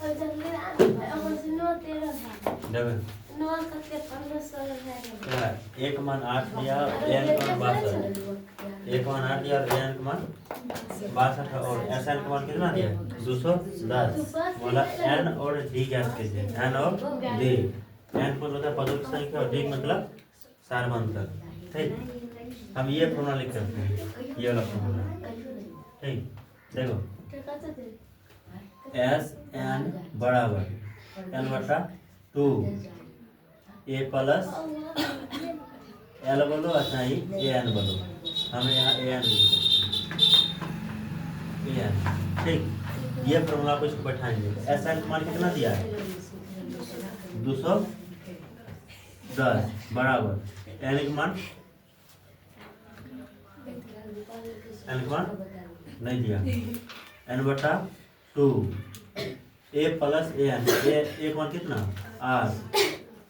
एक मान 8 दिया और एन का मान 62, एक मान 8 दिया और एन का मान 62 और एस एन का मान कितना दिया 210। बोला एन और डी ज्ञात कीजिए। एन और डी, एन को मतलब पदों की संख्या और डी मतलब सारवंतर। ठीक, हम ये फॉर्मूला लिख सकते हैं, ये वाला फॉर्मूला। ठीक, देखो एस एन बराबर एन बटा 2 ए प्लस एल बोलो, अच्छा ही ए एन बोलो, हमें यहाँ ए एन ठीक। ये फॉर्मूला को इसको बैठाएंगे। एस एन का मान कितना दिया है 210 बराबर एन का मान, एन का मान नहीं दिया, एन बटा 2 ए प्लस ए एन, ए मान कितना 8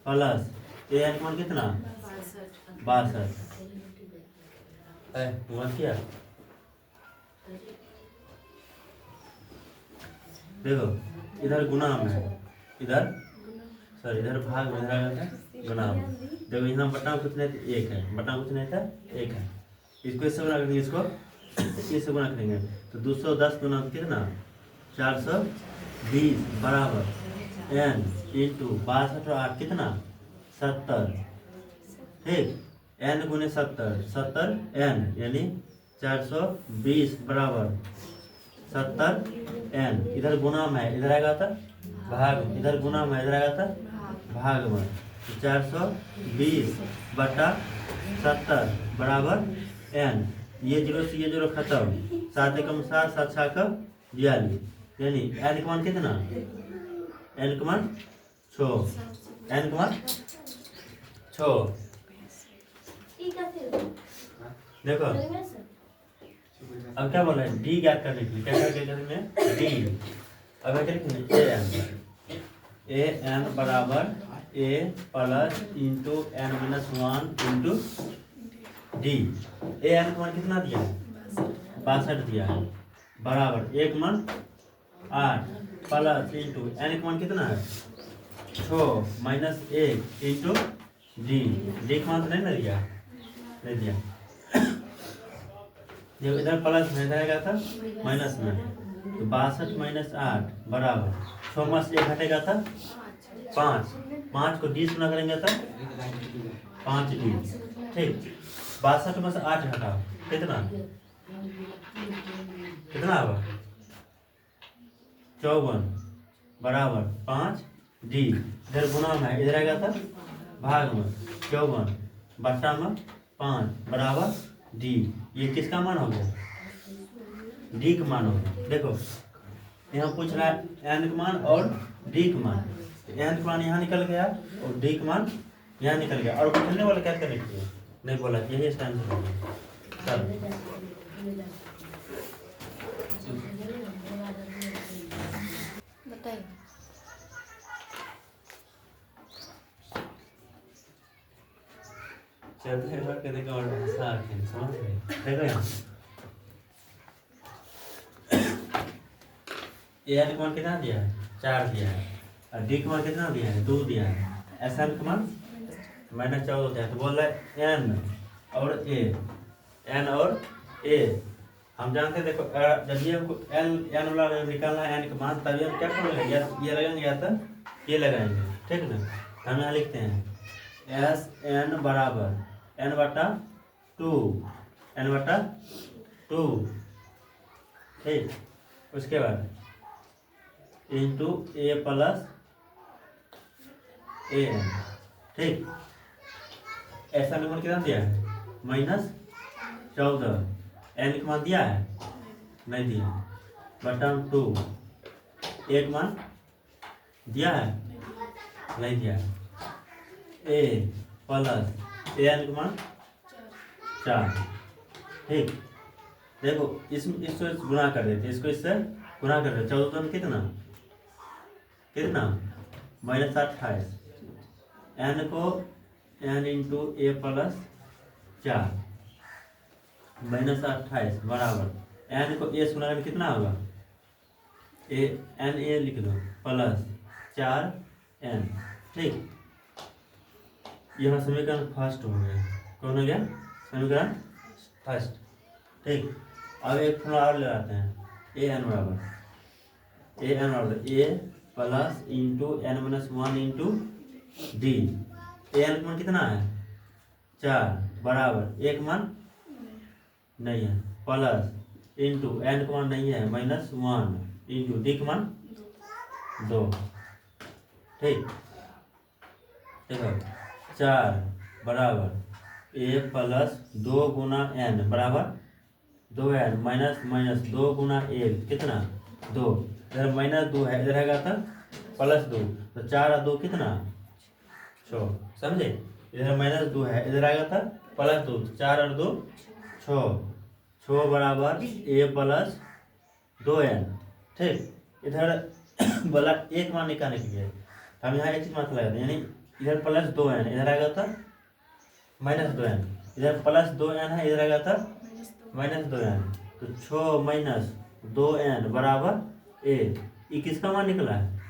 प्लस ए एन मान कितना 62 है। मान क्या देखो, इधर गुना में है, इधर सॉरी इधर भाग में, इधर गुना में। देखो यहाँ बटा कुछ नहीं था 1 है, बटा कुछ नहीं था 1 है। इसको इससे गुना करेंगे, इसको इससे गुना करेंगे तो 210 गुना कितना 420 बराबर एन इंटू 62 और 8 कितना 70। ठीक, एन गुने 70 एन यानी 420 बराबर 70 एन। इधर गुना में है, इधर आएगा था भाग, इधर गुना में इधर आएगा था भाग में। तो 420 बटा 70 बराबर एन। ये जीरो से ये जीरो खत्म, 7 एकम 7, 7 छक्का 42, यानी एन का मान कितना, एन का मान 6, एन का मान 6। देखो अब क्या बोल रहे हैं, डी ज्ञात करने के लिए क्या करेंगे डी। अब क्या लिखेंगे ए एन बराबर A plus into N minus 1 into D. A N का मान कितना दिया है 62 दिया है बराबर एक मान 8 प्लस इंटू एन का मान कितना है 6 माइनस 1 इंटू डी। डी का मान तो नहीं ना दिया, नहीं दिया। जब इधर प्लस में रहेगा था माइनस में, तो 62 माइनस 8 बराबर 6 में से 1 हटेगा था 5, 5 को 20 गुना करेंगे था 5 डी। ठीक, 62 में से 8 हटाओ कितना कितना होगा 54 बराबर 5 डी। इधर गुना में इधर आएगा था भाग में 54 बटा में 5 बराबर डी। ये किसका मान हो गया डी का मान हो गया। देखो यहाँ पूछ रहा है एन का मान और डी का मान, एन का मान यहाँ निकल गया और डी का मान यहाँ निकल गया। और पूछने वाला क्या करने के लिए नहीं बोला, यही इसका आंसर होगा। बताइए चलते हैं के देखो और भाषा आके समझ गए। देखो यहाँ एन का मान कितना दिया है 4 दिया है और डी का मान कितना दिया है 2 दिया है। एस एन का मान मैंने 14 दिया है, तो बोल रहा है एन और ए, एन और ए। हम जानते हैं देखो जब ये हमको एन वाला निकालना है एन का मान, तभी हम क्या करेंगे ये लगाएंगे या तो ये लगाएंगे। ठीक ना, हम यहाँ लिखते हैं एस एन बराबर एन बटा 2, एन बटा 2। ठीक, उसके बाद into A plus A N. ठीक, ऐसा नंबर कितना दिया है -14, एन का मान दिया है नहीं दिया बटा 2, एक मान दिया है नहीं दिया, ए प्लस ए एन का मान 4। ठीक, देखो इसको गुना कर देते, इसको इससे गुना कर देते। 14 में कितना कितना -28, एन को एन इंटू ए प्लस 4 -28 बराबर एन को ए से गुना करके कितना होगा ए लिख दो प्लस 4n। ठीक, यह समीकरण फर्स्ट हो गया। कौन हो गया? समीकरण फर्स्ट। ठीक, अब एक फॉर्मूला और लगाते हैं। ए एन बराबर A plus into N minus 1 into D. A N का मान कितना है? 4 बराबर एक मान नहीं है प्लस इंटू एन का मान नहीं है -1 इंटू डी का मान 2। ठीक, देखो 4 बराबर ए प्लस 2 गुना एन बराबर 2n माइनस 2 गुना ए कितना 2। इधर -2 है, इधर है तो +2, तो 4 और 2 कितना 6। समझे? इधर -2 है, इधर आएगा था +2, 4 और 2 6। 6 बराबर ए प्लस 2n। ठीक, इधर बोला एक मान निकालने के लिए हम यहाँ एक चीज मात्र लगाते हैं, यानी इधर +2n, इधर आएगा था -2n, इधर +2n है, इधर आएगा था -2n, तो 6 - 2n बराबर ए। ये किसका मान निकला है?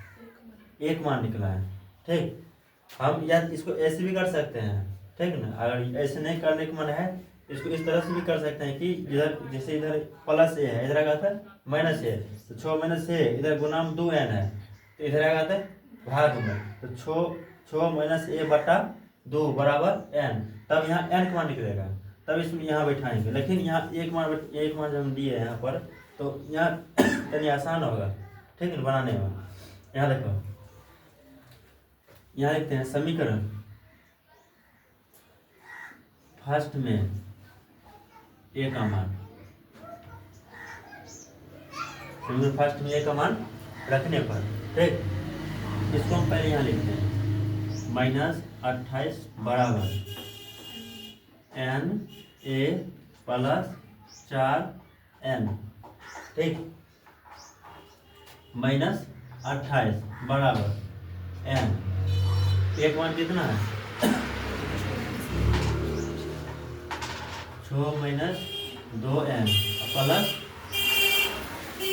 एक मान निकला है। ठीक, हम या इसको ऐसे भी कर सकते हैं। ठीक ना, अगर ऐसे नहीं करने का मन है इसको इस तरह से भी कर सकते हैं कि इधर जैसे इधर +a है, इधर आएगा था -a, तो 6 - a इधर गुना में 2n है, तो इधर आएगा था भाग में, तो 6 - a बटा 2 बराबर n। तब यहाँ n का मान निकलेगा, तब इसमें यहाँ बैठाएंगे। लेकिन यहाँ एक मान जब हम दिए यहाँ पर, तो यहाँ यानी आसान होगा। ठीक है, बनाने में। यहाँ देखो, यहाँ लिखते हैं समीकरण फर्स्ट में ए का मान, समीकरण फर्स्ट में ए का मान रखने पर, ठीक, इसको हम पहले यहाँ लिखते हैं -28 बराबर n a प्लस 4n। ठीक, -28 बराबर n, एक मान कितना है 6 - 2n प्लस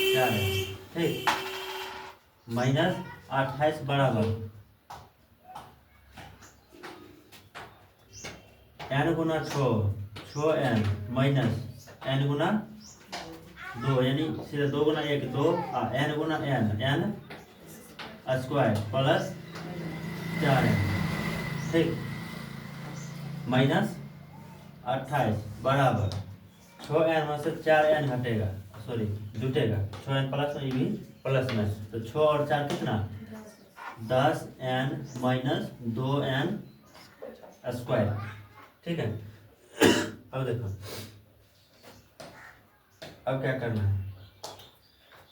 4n। ठीक, -28 बराबर n गुना 6n माइनस n गुना 2, यानी सीधा 2 गुना 1 2, n गुना n स्क्वायर प्लस 4n। ठीक, -28 बराबर 6n में से 4n घटेगा, सॉरी जुटेगा, 6n प्लस में, ये भी प्लस में, तो 6 और 4 कितना 10n माइनस 2n स्क्वायर। ठीक है, अब देखो, अब क्या करना है,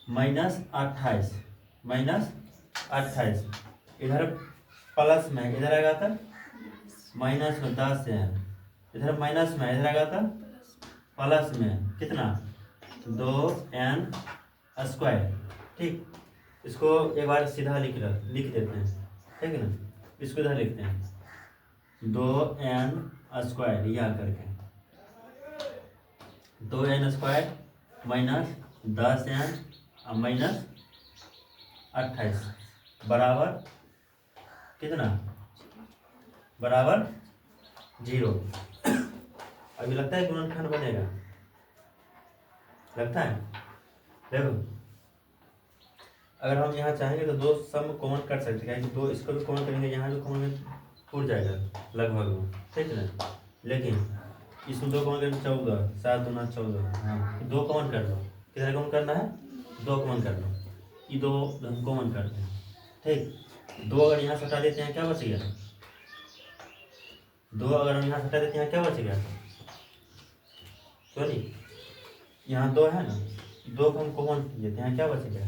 -28 इधर प्लस में, इधर आएगा था माइनस में 10n, इधर माइनस में, इधर आएगा था प्लस में कितना 2n स्क्वायर। ठीक, इसको एक बार सीधा लिख देते हैं। ठीक है ना, इसको इधर लिखते हैं 2n स्क्वायर, यह करके 2n square minus 10n minus 28 बराबर कितना बराबर 0। अभी लगता है गुणनखंड बनेगा, लगता है। देखो, अगर हम यहाँ चाहेंगे तो 2 सम कॉमन कर सकते हैं, दो इसको भी कॉमन करेंगे, यहाँ भी कॉमन उड़ जाएगा लगभग में। ठीक है ना, लेकिन इसमें 2 कॉमन करेंगे 14, 7 दूना 14, हाँ 2 कॉमन कर लो, कितना कॉमन करना है 2 कॉमन कर लो, ये 2 हम कॉमन करते हैं। ठीक, 2 अगर यहाँ से हटा देते हैं क्या बचेगा, 2 अगर हम यहाँ से हटा देते हैं क्या बचेगा, सॉरी यहाँ 2 है ना, 2 को हम कॉमन किए थे, यहाँ क्या बचेगा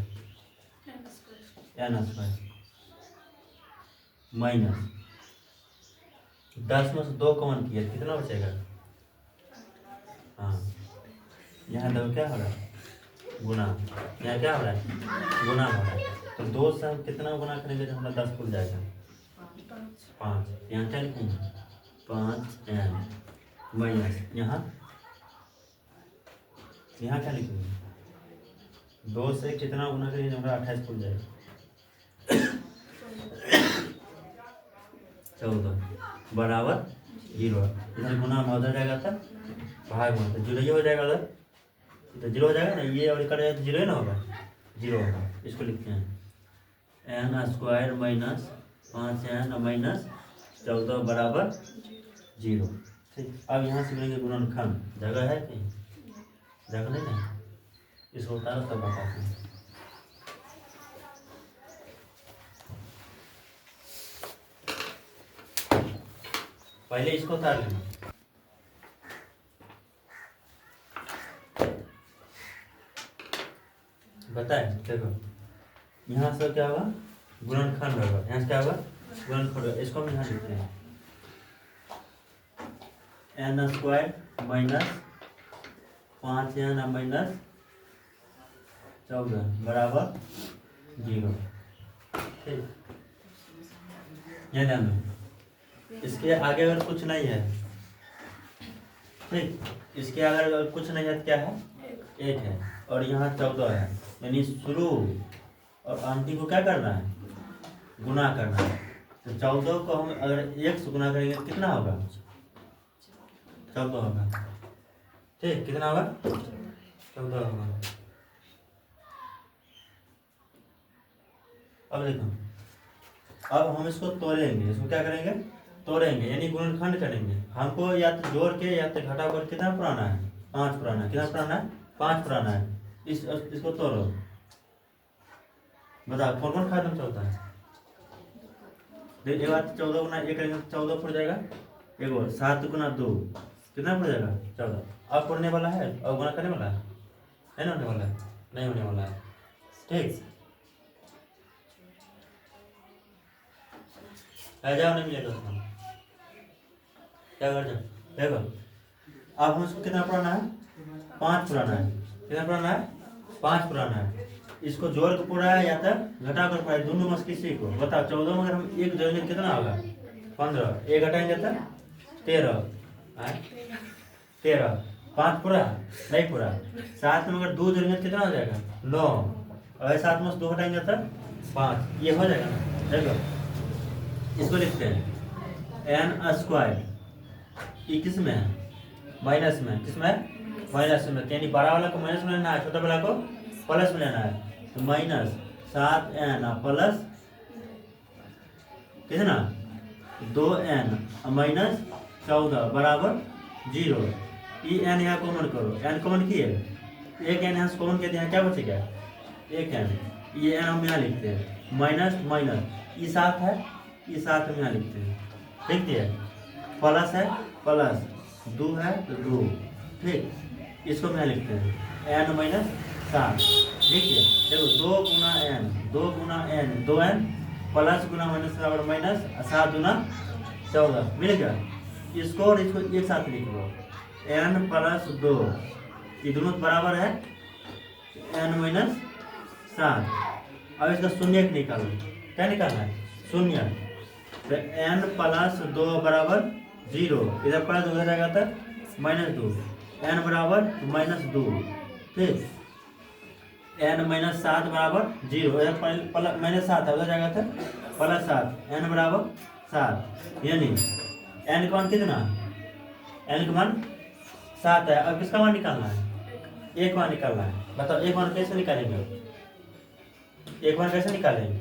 n स्क्वायर माइनस 10 में से 2 कॉमन किया, कितना बचेगा, हाँ यहाँ देखो क्या हो रहा है गुना, यहाँ क्या हो रहा है गुना हो रहा है, तो 2 से हम कितना गुना करेंगे तो हमारा 10 खुल जाएगा 5। यहाँ क्या लिखेंगे 5n माइनस यहाँ क्या लिखेंगे 2 से कितना गुना करेंगे हमारा 28 खुल जाएगा 14 बराबर 0। इधर गुना में उधर जाएगा था भाग में तो 0 ये हो जाएगा उधर तो 0 हो जाएगा ना ये और कट जाएगा तो 0 ही ना होगा 0 होगा। इसको लिखते हैं n square minus 5n minus 14 बराबर 0। ठीक अब यहाँ से मिलेंगे गुणनखंड जगह है कहीं जगह नहीं है इसको उतारो तब बताते हैं। पहले इसको उतार लेना बताए देखो यहाँ से क्या होगा गुणनखंड होगा यहाँ से क्या होगा गुणनखंड होगा इसको हम यहाँ लिखते हैं n square minus 5n minus 14 बराबर 0। ठीक यहाँ ध्यान दो इसके आगे अगर कुछ नहीं है ठीक इसके आगे अगर कुछ नहीं है तो क्या है 1 है और यहाँ 14 है यानी शुरू और अंतिम को क्या करना है गुना करना है। तो 14 को हम अगर 1 से गुना करेंगे कितना होगा 14 होगा। ठीक कितना होगा 14 होगा। अब देखो अब हम इसको तोड़ेंगे इसको क्या करेंगे तोड़ेंगे यानी गुणनखंड करेंगे। हमको या तो जोड़ के या तो घटा कर कितना पुराना है 5 पुराना है कितना पुराना है 5 पुराना है। इसको तोड़ो बताओ कौन कौन खत्म चलता है। एक बार 14 गुना 1 करेंगे 14 पड़ जाएगा एक और 7 गुना 2 कितना पड़ जाएगा 14। अब पढ़ने वाला है और गुना करने वाला है ना होने वाला है नहीं होने वाला है। ठीक आ जाओ नहीं मिलेगा क्या कर जाओ देखो अब हम इसको कितना पुराना है 5 पुराना है कितना पुराना है 5 पुराना है। इसको जोड़ के पूरा है या तो घटा कर पूरा दोनों में किसी को बताओ 14 में अगर हम 1 जोड़ेंगे कितना होगा 15 1 घटाएंगे तो 13 5 पूरा नहीं पूरा 7 में अगर 2 जोड़ेंगे तो कितना हो जाएगा 9 और 7 में 2 घटाएंगे तो 5 ये हो जाएगा ना। देखो इसको लिखते हैं n स्क्वायर ये किस में है माइनस में किस में माइनस में यानी बड़ा वाला को माइनस में लेना है छोटा वाला को प्लस में लेना है तो माइनस 7n प्लस कितना 2n माइनस 14 बराबर 0। ये n यहाँ कॉमन करो n कॉमन किए एक n यहाँ कॉमन किए यहाँ क्या बचेगा एक n ये n हम यहाँ लिखते हैं माइनस माइनस ये 7 है ये 7 हम यहाँ लिखते हैं ठीक है प्लस है प्लस 2 है तो 2 ठीक इसको हम यहाँ लिखते हैं n माइनस 7 ठीक है। देखो 2 गुना n 2n प्लस गुना माइनस बराबर माइनस 7 गुना 14 मिल गया। इसको और इसको एक साथ लिख लो n प्लस 2 ये दोनों बराबर है n माइनस 7। अब इसका शून्य निकालो क्या निकालना है शून्य तो n प्लस 2 बराबर 0 इधर प्लस उधर जाएगा तो माइनस 2 n बराबर माइनस 2 ठीक n माइनस 7 बराबर 0 इधर माइनस 7 है उधर जाएगा तो प्लस 7 n बराबर 7 यानी n का मान कितना n का मान 7 है। अब किसका मान निकालना है एक मान निकालना है। बताओ एक मान कैसे निकालेंगे एक मान कैसे निकालेंगे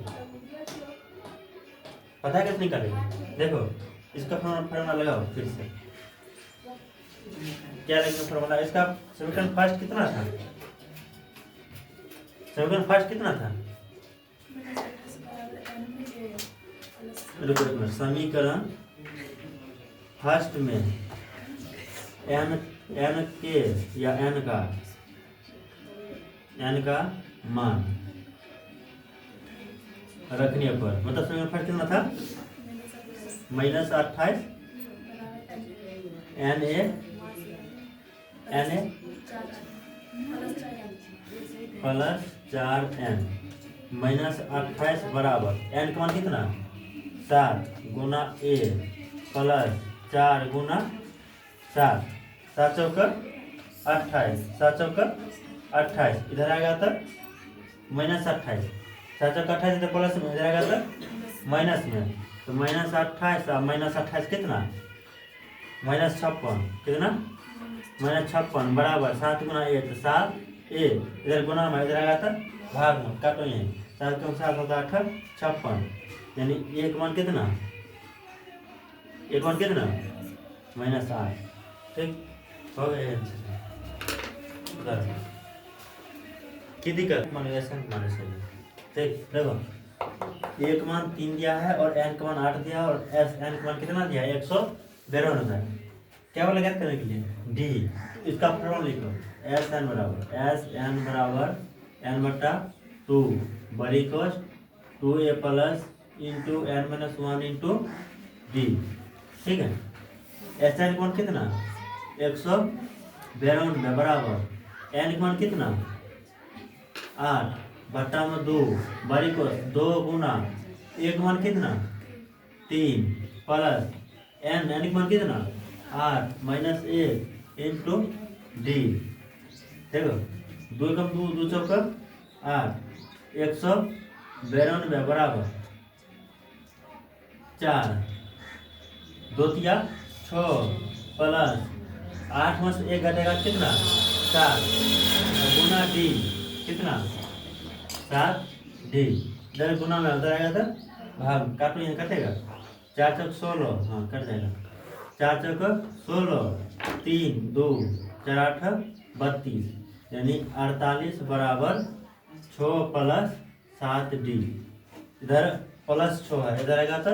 पता है कैसे निकालेंगे। देखो इसका फॉर्मूला लगाओ फिर से क्या लगेगा फॉर्मूला इसका समीकरण फर्स्ट कितना था समीकरण फर्स्ट कितना था समीकरण फर्स्ट में n के या n का मान रखने पर मतलब समीकरण फर्स्ट कितना था minus 28 na plus 4n minus 28 बराबर n का मान कितना 7 गुना a प्लस 4 गुना 7 7 चौका 28 7 चौका 28 इधर आएगा तो -28, 7 चौक 28 तो प्लस में, इधर आएगा तो माइनस में, तो -28 और -28 कितना, -56, कितना, -56 बराबर 7 गुना ए, तो 7 ए, इधर गुना में, इधर आएगा तो भाग में, काटो यहीं, 7 के 7 होता है 56, यानी एक मान कितना, एक मान कितना, -8। ठीक हो गया आंसर। की दिक्कत माने ऐसा माने सही। ठीक देखो, एक मान 3 दिया है और n का मान 8 दिया है और एस n का मान कितना दिया है, 152 है। क्या बोला ज्ञात करने के लिए, डी, इसका फॉर्मूला लिखो, एस एन बराबर n बटा 2 बड़ी कोस्ट 2a plus into n minus 1 into डी। ठीक है, एस एन का मान कितना, 152 बराबर n का मान कितना, 8 बट्टा में 2 बड़ी को 2 गुना एक मान कितना, 3 प्लस n का मान कितना, 8 माइनस 1 इंटू डी। देखो 2 कम 2 2 चौक 8, 192 बराबर 4 2 तिया 6 प्लस 8 में से 1 घटेगा कितना, 7 गुना डी कितना, 7 डी, इधर गुना में उधर आएगा तो भाग, काटो यहाँ कटेगा, 4 चौक 16, हाँ कट जाएगा, 4 चौक 16, 3 2 4 8 32, यानी 48 बराबर 6 प्लस 7 डी, इधर प्लस 6 है, इधर आएगा तो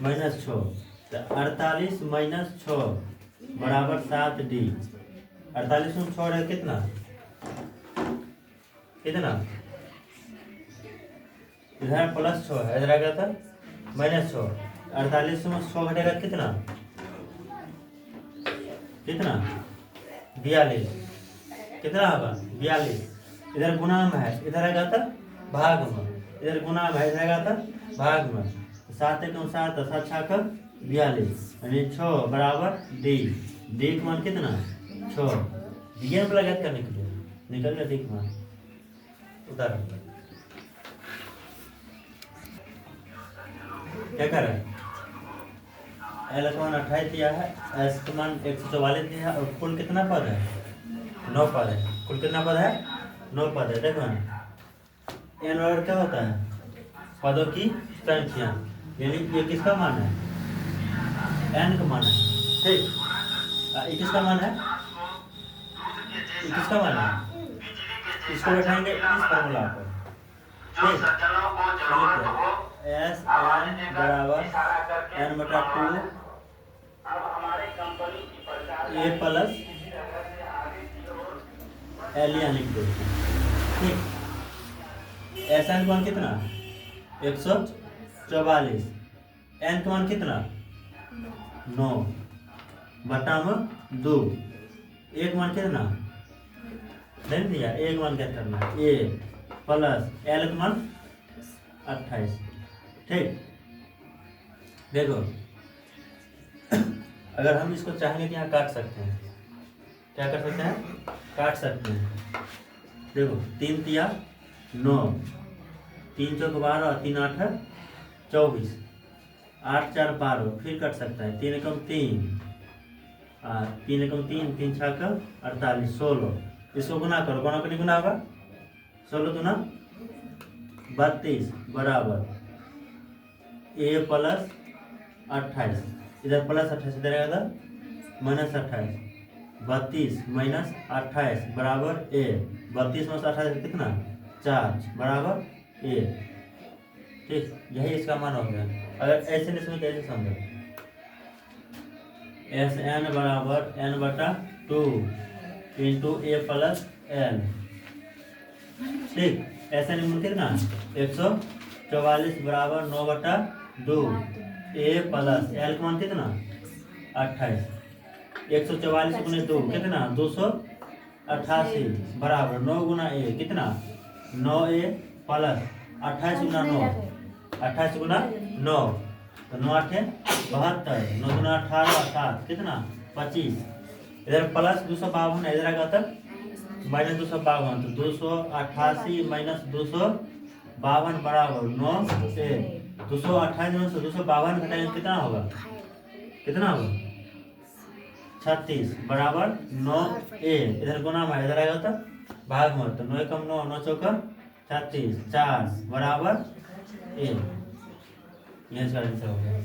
-6, तो 48 माइनस 6 बराबर 7 डी। 48 में 6 है कितना, कितना, इधर प्लस 6 है, इधर आएगा तो -6, 48 में 6 घटेगा कितना, कितना, 42, कितना होगा 42, इधर गुना में है, इधर आएगा तो भाग में, इधर गुना में है, इधर आएगा तो भाग में, 7 1 7 7 6 42, यानी 6 बराबर डी, डी का मान कितना, 6, दिए में ज्ञात करने के लिए निकल गया डी का मान। उदाहरण क्या कर रहा है, एल का मान 28 दिया है, एस का मान 144 दिया है और कुल कितना पद है, 9 पद है, कुल कितना पद है, 9 पद है। देखो एन वर्ग क्या होता है, पदों की संख्या, यानी ये किसका मान है, एन का मान है। ठीक, ये किसका मान है, ये किसका मान है, इसको बैठाएंगे इस फॉर्मूला पर। ठीक, एस एन बराबर n बटा 2 ए प्लस एल यहाँ लिख दो। ठीक, एस एन का मान कितना, 144, एन का मान कितना, 9 बटा में 2, एक मान कितना, नहीं दिया, एक मान क्या करना है, ए प्लस एल का मान 28। ठीक, देखो अगर हम इसको चाहेंगे तो यहाँ काट सकते हैं, क्या कर सकते हैं, काट सकते हैं। देखो 3 तिया 9, 3 चौक 12, 3 8 24, 8 4 12, फिर कट सकता है, 3 एकम 3, 3 एकम 3, 3 6 48, 16, इसको गुना करो, गुना करी गुना होगा, 16 दूना 32 बराबर ए प्लस 28, इधर प्लस 28, इधर आएगा -28, 32 माइनस 28 बराबर ए, 32 में 28 कितना, 4 बराबर ए। ठीक, यही इसका मान हो गया। अगर ऐसे नहीं समझ कैसे समझो, एस एन बराबर n बटा 2 इंटू ए प्लस एल। ठीक, एस एन कितना, 144 बराबर 9 बटा 2 ए प्लस एल का मान कितना, 28, 144 गुने 2 कितना, 288 बराबर 9 गुना ए कितना, 9 ए प्लस 28 गुना 9, 28 गुना 9, तो 9 8 72, 9 गुना 18 7 कितना 25, इधर प्लस 252 है, इधर आएगा तब माइनस 252, तो 288 माइनस 252 बराबर 9A। 228 में से 252 घटाएंगे कितना होगा? कितना होगा? 36 बराबर 9A। इधर गुना में इधर आएगा तो भाग में, तो 9 कम 9, 9 चौका 36, 4 बराबर A। ये इसका आंसर हो गया।